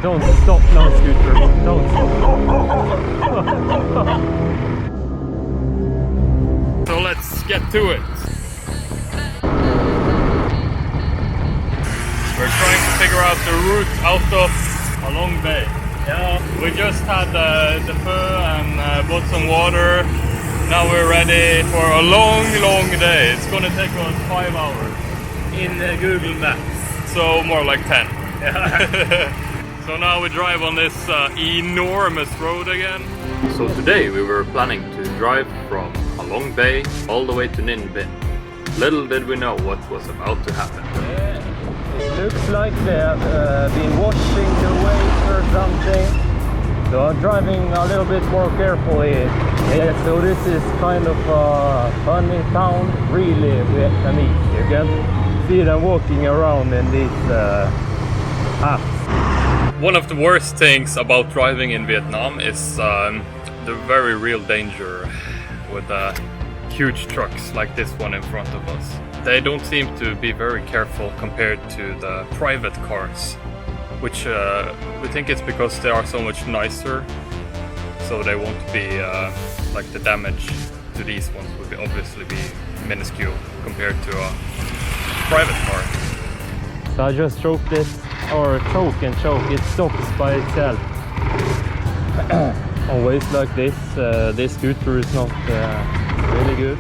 Don't stop now, scooter. Don't stop. So let's get to it. We're trying to figure out the route out of Haiphong Bay. Yeah. We just had the pho and bought some water. Now we're ready for a long day. It's gonna take us 5 hours. In Google Maps. So more like 10. Yeah. So now we drive on this enormous road again. So today we were planning to drive from Haiphong Bay all the way to Ninh Binh. Little did we know what was about to happen. Yeah, it looks like they have been washing the waves or something. So I'm driving a little bit more carefully. Yeah, so this is kind of a funny town, really Vietnamese. You can see them walking around in these hats. One of the worst things about driving in Vietnam is the very real danger with huge trucks like this one in front of us. They don't seem to be very careful compared to the private cars, which we think it's because they are so much nicer, so they won't be like the damage to these ones would obviously be minuscule compared to a private car. So I just choke this, or choke and choke, it stops by itself. Always like this, this scooter is not really good.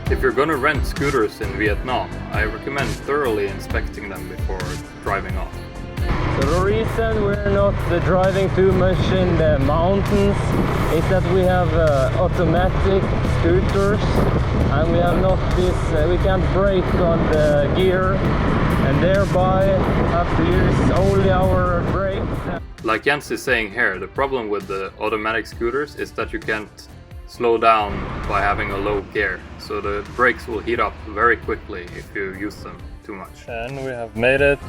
If you're gonna rent scooters in Vietnam, I recommend thoroughly inspecting them before driving off. So the reason we're not driving too much in the mountains is that we have automatic scooters and we have not this, we can't brake on the gear and thereby have to use only our brakes. Like Jens is saying here, the problem with the automatic scooters is that you can't slow down by having a low gear, so the brakes will heat up very quickly if you use them too much. And we have made it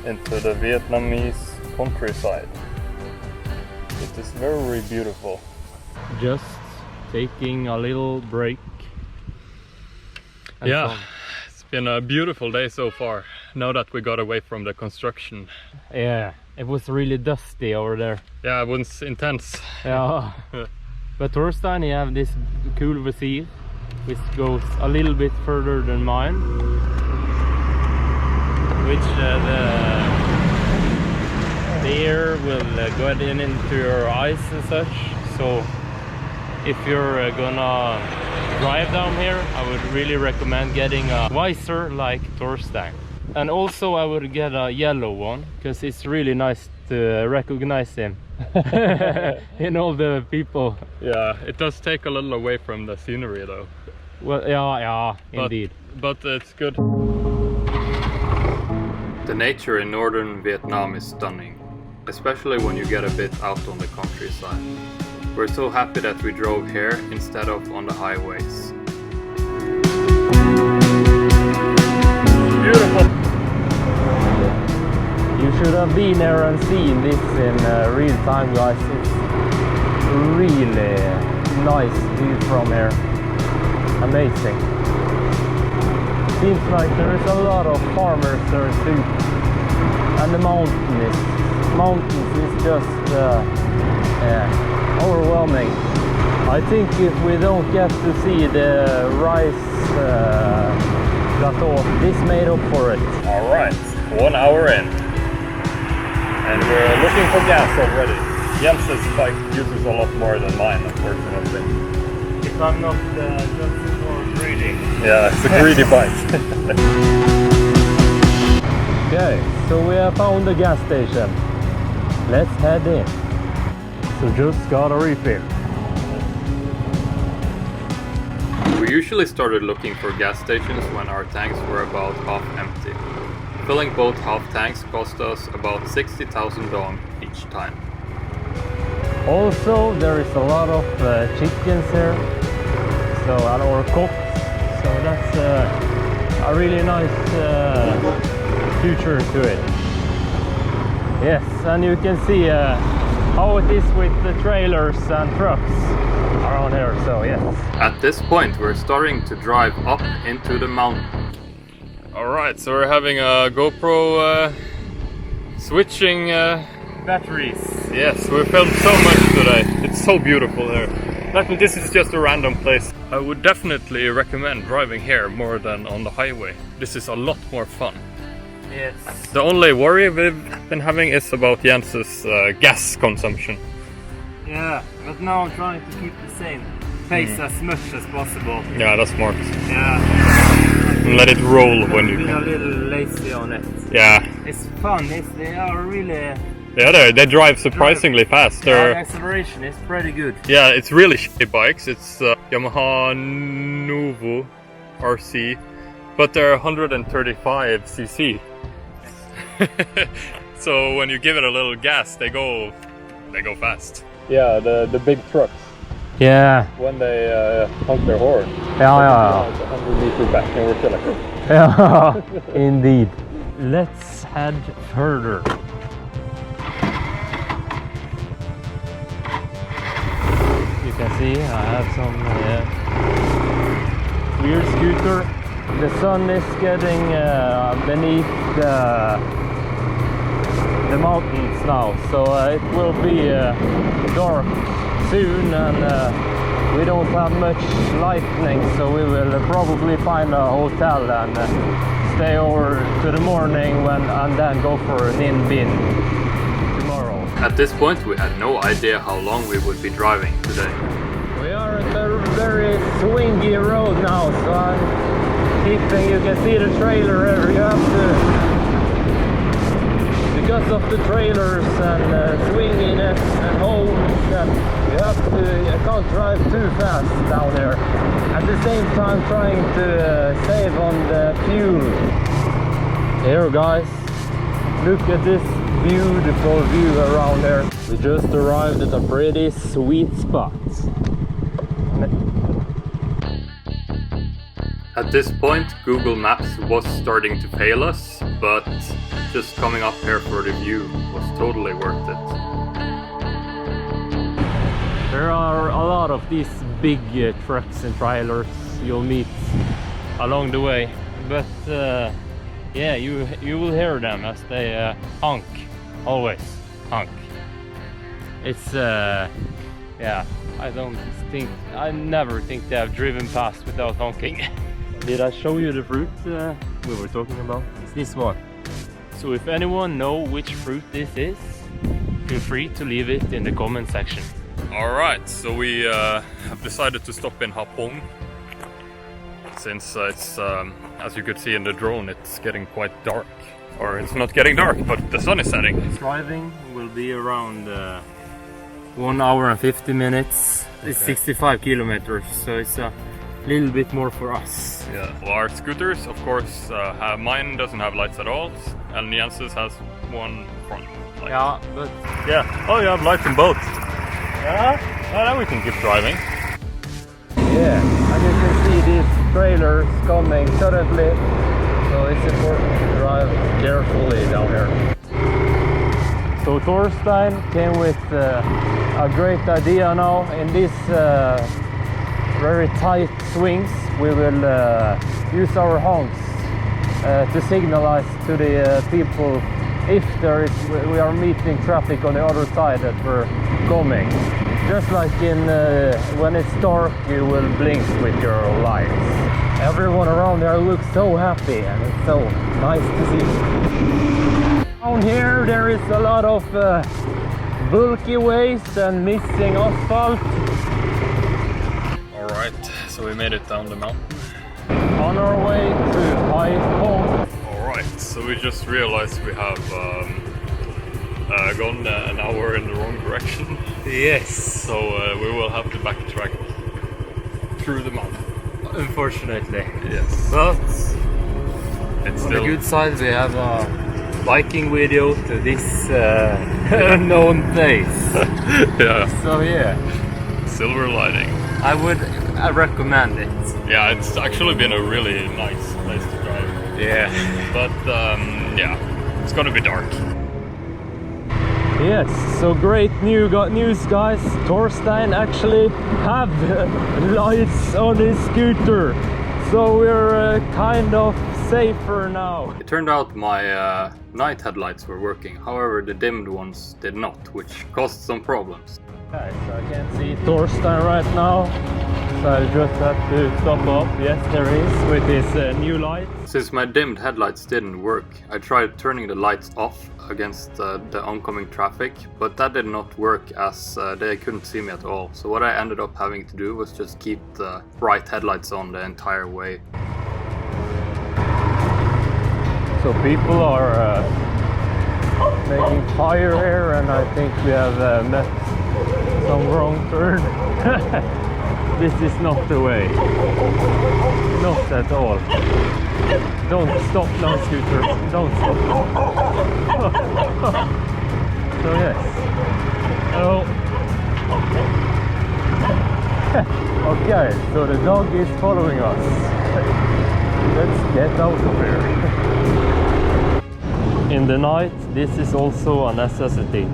into the Vietnamese countryside. It is very beautiful. Just taking a little break. Yeah, it's been a beautiful day so far, now that we got away from the construction. Yeah, it was really dusty over there. Yeah, it was intense. Yeah. But Thorstein, you have this cool visir, which goes a little bit further than mine. Which the air will go into your eyes and such. So if you're gonna drive down here, I would really recommend getting a visor like Thorstein. And also I would get a yellow one, because it's really nice to recognize him in all the people. Yeah, it does take a little away from the scenery though. Well, yeah, indeed. But it's good. The nature in northern Vietnam is stunning, especially when you get a bit out on the countryside. We're so happy that we drove here instead of on the highways. Beautiful! You should have been there and seen this in real time, guys. It's really nice view from here. Amazing. Seems like there is a lot of farmers there too. And the mountains is just overwhelming. I think if we don't get to see the rice plateau, this made up for it. Alright, 1 hour in. And we're looking for gas already. Jens's bike uses a lot more than mine, unfortunately. If I'm not just more greedy. Yeah, it's a greedy bike. Okay, so we have found the gas station. Let's head in. So just got a refill. We usually started looking for gas stations when our tanks were about half empty. Filling both half tanks cost us about 60,000 dong each time. Also, there is a lot of chickens here, so or cocks. So that's a really nice future to it. Yes, and you can see how it is with the trailers and trucks around here. So yes. At this point, we're starting to drive up into the mountain. Alright, so we're having a GoPro switching batteries. Yes, we filmed so much today. It's so beautiful here. Like, this is just a random place. I would definitely recommend driving here more than on the highway. This is a lot more fun. Yes. The only worry we've been having is about Jens's gas consumption. Yeah, but now I'm trying to keep the same pace as much as possible. Yeah, that's smart. Yeah. And let it roll when you Been can. a little lazy on it. Yeah. It's fun. They are really. Yeah, they drive surprisingly fast. The They're, acceleration is pretty good. yeah, it's really shitty bikes. It's Yamaha Nuvo RC, but they're 135 cc. So when you give it a little gas, they go fast. Yeah, the big trucks. Yeah. When they honk their horn. Yeah. 100 meters back, and we're still like. Yeah. Indeed. Let's head further. You can see I have some weird scooter. The sun is getting beneath the mountains now, so it will be dark soon, and we don't have much lightning, so we will probably find a hotel and stay over to the morning and then go for Ninh Binh tomorrow. At this point, we had no idea how long we would be driving today. We are at a very swingy road now, so I'm keeping, you can see the trailer here. You have to, because of the trailers and swinginess and holes, you can't drive too fast down there. At the same time trying to save on the fuel. Here guys, look at this beautiful view around here. We just arrived at a pretty sweet spot. At this point, Google Maps was starting to fail us, but just coming up here for the view was totally worth it. There are a lot of these big trucks and trailers you'll meet along the way, but yeah, you will hear them as they honk, always honk. It's yeah, I never think they have driven past without honking. Did I show you the fruit we were talking about? It's this one. So if anyone knows which fruit this is, feel free to leave it in the comment section. Alright, so we have decided to stop in Haiphong, since it's, as you could see in the drone, it's getting quite dark. Or it's not getting dark, but the sun is setting. Driving will be around 1 hour and 50 minutes. It's 65 kilometers, so it's a little bit more for us. Yeah. Well, our scooters, of course, mine doesn't have lights at all, and Jens's has one front light. Yeah, but yeah. Oh, you have lights in both. Yeah. Well, then we can keep driving. yeah, and you can see these trailers coming suddenly, so it's important to drive carefully down here. So Thorstein came with a great idea now. In these very tight swings, we will use our honks to signalize to the people if we are meeting traffic on the other side that we're coming. Just like in when it's dark, you will blink with your lights. Everyone around there looks so happy, and it's so nice to see. Down here there is a lot of bulky waste and missing asphalt. Alright, so we made it down the mountain. On our way to Haiphong. Alright, so we just realized we have gone an hour in the wrong direction. Yes. So we will have to backtrack through the mountain. Unfortunately. Yes. But It's on still the good side, we have a biking video to this unknown place. yeah. So yeah, Silver lining. I recommend it. Yeah, it's actually been a really nice place to drive. Yeah. But yeah, it's gonna be dark. Yes, so great news guys. Thorstein actually have lights on his scooter. So we're kind of safer now. It turned out my night headlights were working, however the dimmed ones did not, which caused some problems. Okay, so I can't see Torstein right now, so I just have to stop off. Yes, there is, with his new light. Since my dimmed headlights didn't work, I tried turning the lights off against the oncoming traffic, but that did not work as they couldn't see me at all. So what I ended up having to do was just keep the bright headlights on the entire way. So people are making fire here, and I think we have met some wrong turn. This is not the way. Not at all. Don't stop now, scooter. Don't stop. So yes. Oh. Okay, so the dog is following us. Let's get out of here. In the night, this is also a necessity.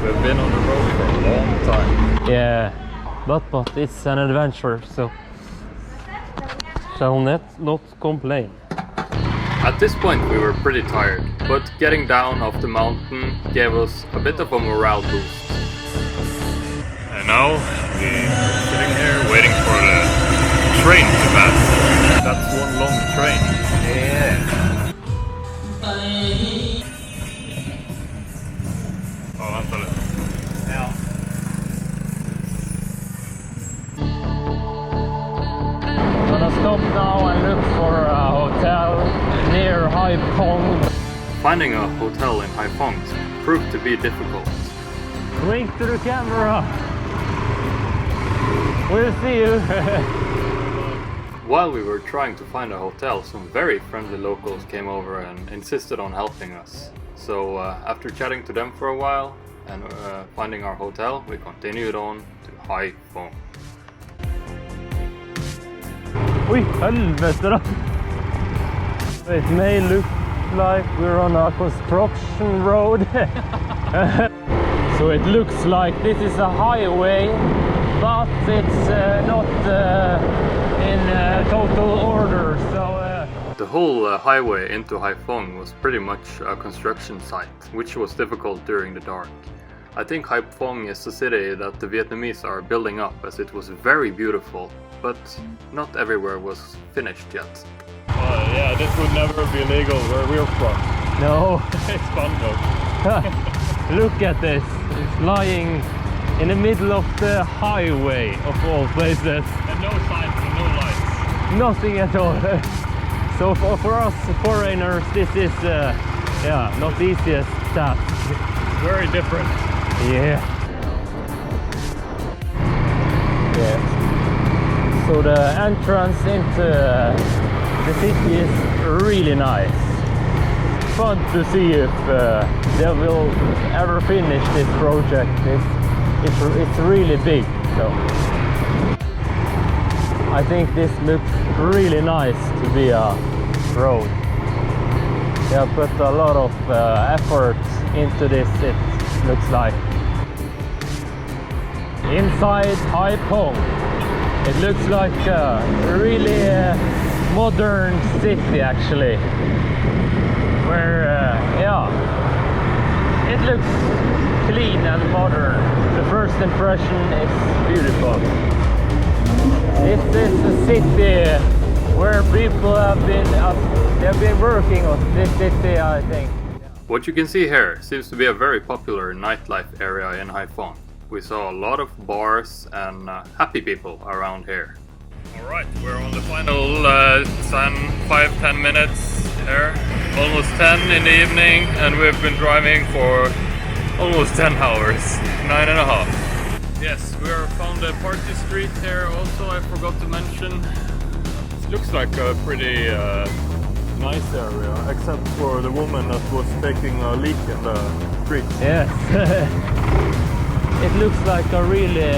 We've been on the road for a long time. Yeah, but it's an adventure, so shall not complain. At this point we were pretty tired, but getting down off the mountain gave us a bit of a morale boost. And now we're sitting here waiting for the train to pass. That's one long train. Yeah. Oh, vänta lite. Ja. Gonna stop now and look for a hotel near Haiphong. Finding a hotel in Haiphong proved to be difficult. Wink to the camera. We'll see you. While we were trying to find a hotel, some very friendly locals came over and insisted on helping us. So after chatting to them for a while and finding our hotel, we continued on to Haiphong. Oj, helvete då. It may look like we're on a construction road. So it looks like this is a highway, but it's not in total order. So the whole highway into Haiphong was pretty much a construction site, which was difficult during the dark. I think Haiphong is a city that the Vietnamese are building up, as it was very beautiful, but not everywhere was finished yet. yeah, this would never be legal where we're from. No. It's fun though. Look at this. It's lying in the middle of the highway of all places. And no signs and no lights. Nothing at all. So for us foreigners, this is not the easiest task. Very different. Yeah. Yeah. So the entrance into the city is really nice. Fun to see if they will ever finish this project. It's really big. So I think this looks really nice to be a road. They have put a lot of effort into this, it looks like. Inside Haiphong, it looks like a really modern city actually. Where, it looks clean and modern. The first impression is beautiful. This is a city where people have been working on this city, I think. What you can see here seems to be a very popular nightlife area in Haiphong. We saw a lot of bars and happy people around here. Alright, we're on the final 5-10 minutes here. Almost 10 in the evening, and we've been driving for almost 10 hours. 9.5. Yes, we found a party street here also, I forgot to mention. It looks like a pretty nice area, except for the woman that was taking a leak in the street. Yes. It looks like a really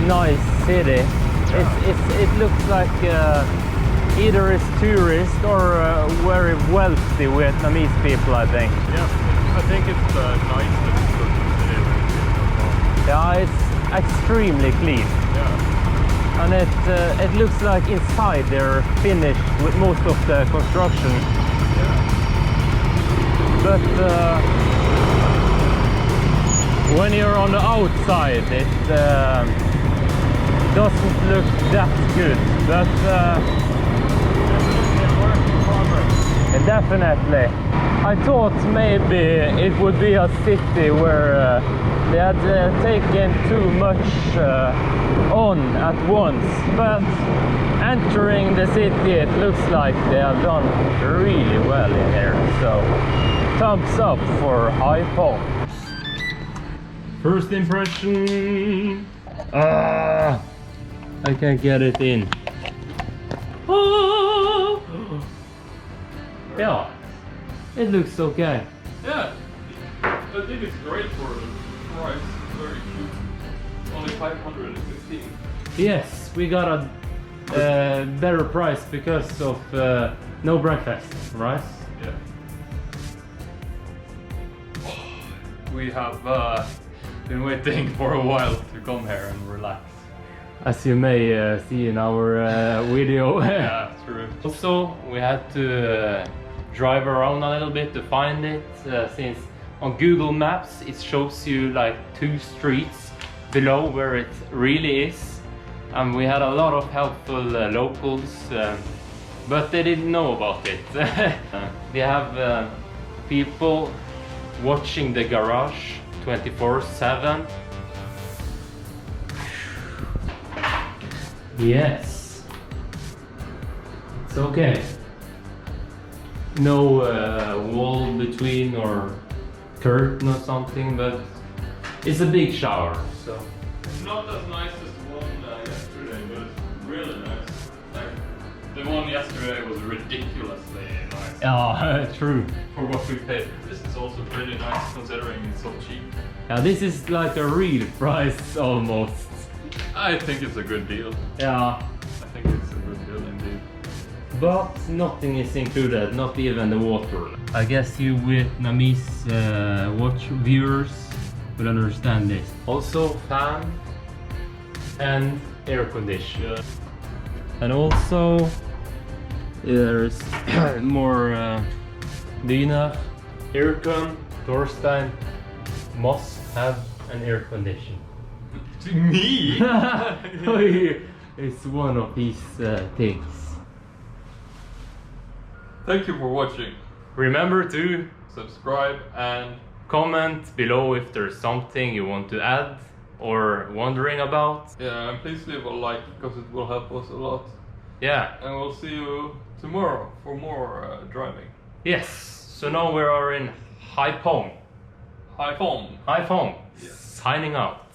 nice city. It looks like either it's tourist or very wealthy Vietnamese people, I think. Yeah, I think it's the nicest city. Yeah, it's extremely clean. Yeah. and it looks like inside they're finished with most of the construction. But when you're on the outside, it doesn't look that good. But definitely, I thought maybe it would be a city where they had taken too much on at once, but entering the city, it looks like they have done really well in here. So thumbs up for Haiphong. First impression. I can't get it in. Yeah, it looks okay. Yeah, I think it's great for the price. Very cheap. Only 515. Yes, we got a better price because of no breakfast, right? Yeah. We have been waiting for a while to come here and relax. As you may see in our video. Yeah, true. Also, we had to drive around a little bit to find it, since on Google Maps it shows you like 2 streets below where it really is, and we had a lot of helpful locals, but they didn't know about it. We have people watching the garage 24/7. Yes, it's okay. No wall between or curtain or something, but it's a big shower, so It's not as nice as the one yesterday, but it's really nice. Like, the one yesterday was ridiculously nice. yeah, true. For what we paid. This is also pretty nice considering it's so cheap. Yeah, this is like a real price almost. I think it's a good deal. Yeah, I think it's a good deal indeed. but nothing is included, not even the water. I guess you Vietnamese watch viewers will understand this. Also fan and air conditioner. Yeah. And also there's more dyna, aircon. Thorstein must have an air condition. To me? It's one of these things. Thank you for watching. Remember to Subscribe and comment below if there's something you want to add or wondering about. yeah, and please leave a like because it will help us a lot. Yeah. And we'll see you tomorrow for more driving. Yes. So now we are in Haiphong. Haiphong. Haiphong. Yes. Signing out.